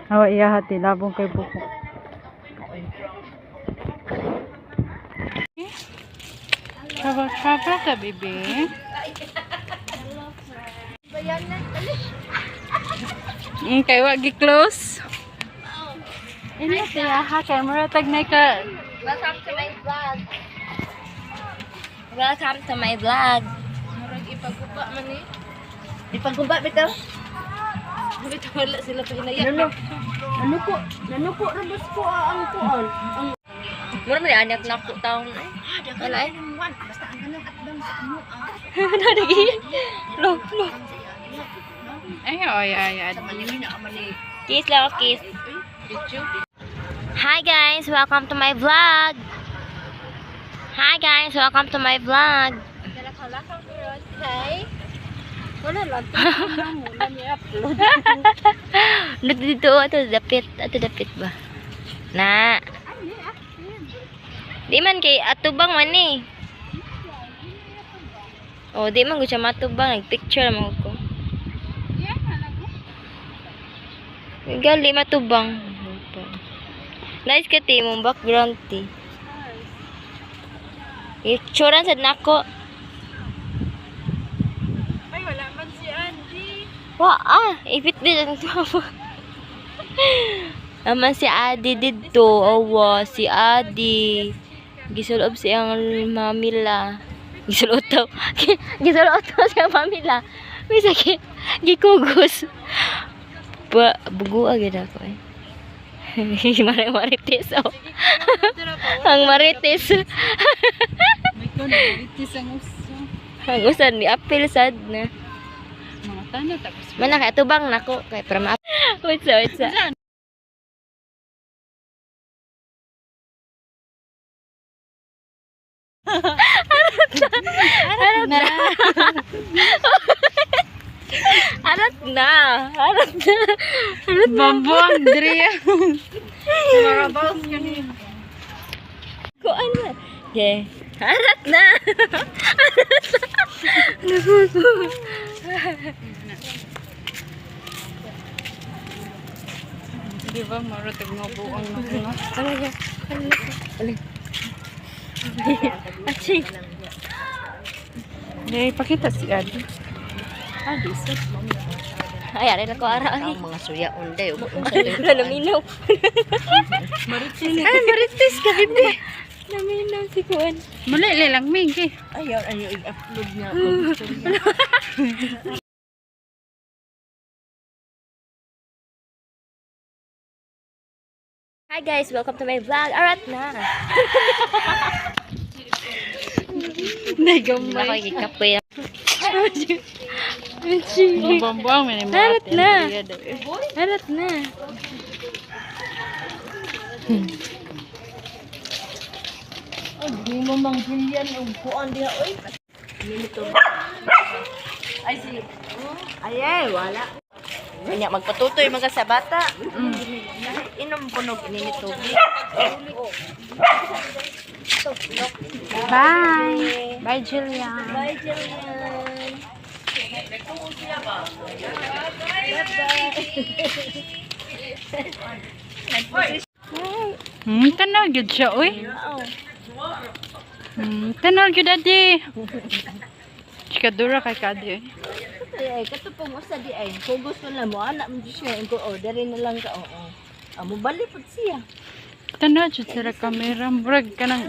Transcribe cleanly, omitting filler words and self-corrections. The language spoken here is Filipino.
Hawa iya hati labong kay buko. Cover ka, bibi. Kay wagi close. Ini tiya ha camera tag na ka. Welcome to my vlog. Welcome to my vlog. Murag ipagkuba man ni. Ipagkuba bitaw. Bitaw wala sila pinayak. Nanuko ra bas ko ang kuon. Mura man anak na ko taon ay. Wala ay. Basta ang kanang atbang sa ano. Nadagi. Look. Ay. Kiss lang ako, kiss. Hi guys, welcome to my vlog. Okay. Wala lang. Wala mi upload. Dito ato dapit ba? Na. Di man kay atubang man ni. Oh, di man gud siya matubang, nagpicture mo ko. Gali matubang. Nice ka ti mong background ti. Itsura sad nako. Ay, wala man si Andy. Ipit din ang tuwa. Naman si Adi dito. Awa, si Adi. Gisulob siyang mamila. Gisulob siyang mamila. May sakit. Gikugos. Bugu agad ako eh. Marites oh. Ang marites. May ko na marites ang uso. Ang usan ni apil sad na. Mga tanong tapos. Mana kay tubang nako kay para ma. Wait sa. Arat na. Bambo Andrea. Marabaws kanina. Kuan na. Okay. Arat na. Di ba marutag nga buong na. Aching. Dahil pakita si Adi. Adi, set mo. Ay, ari na ko ara ay. Ang mga suya unday Naminaw. Ay, marites ka hindi. Naminaw si Kuan. Mali lang Ming. ayaw i-upload niya. Hi guys, welcome to my vlog. Arat na. Ako ikikapoy. Bambuang may Arat na. Arat na. Di mo mang bilyan og kuan diha oy. Ay si. Ay wala. Kanya magpatutoy mga sa bata. Inom punog ini tubig. Bye. Bye, Julian. Bye, Jillian. Tanaw gyud siya, oy. Tanaw gyud Adi. Chikadura kay Kadi, oy. Ay katupong usa di ay. Kung gusto na mo anak mo siya ko orderin na lang ka oo. Amo bali pud siya. Tanaw gyud sa kamera, murag kanang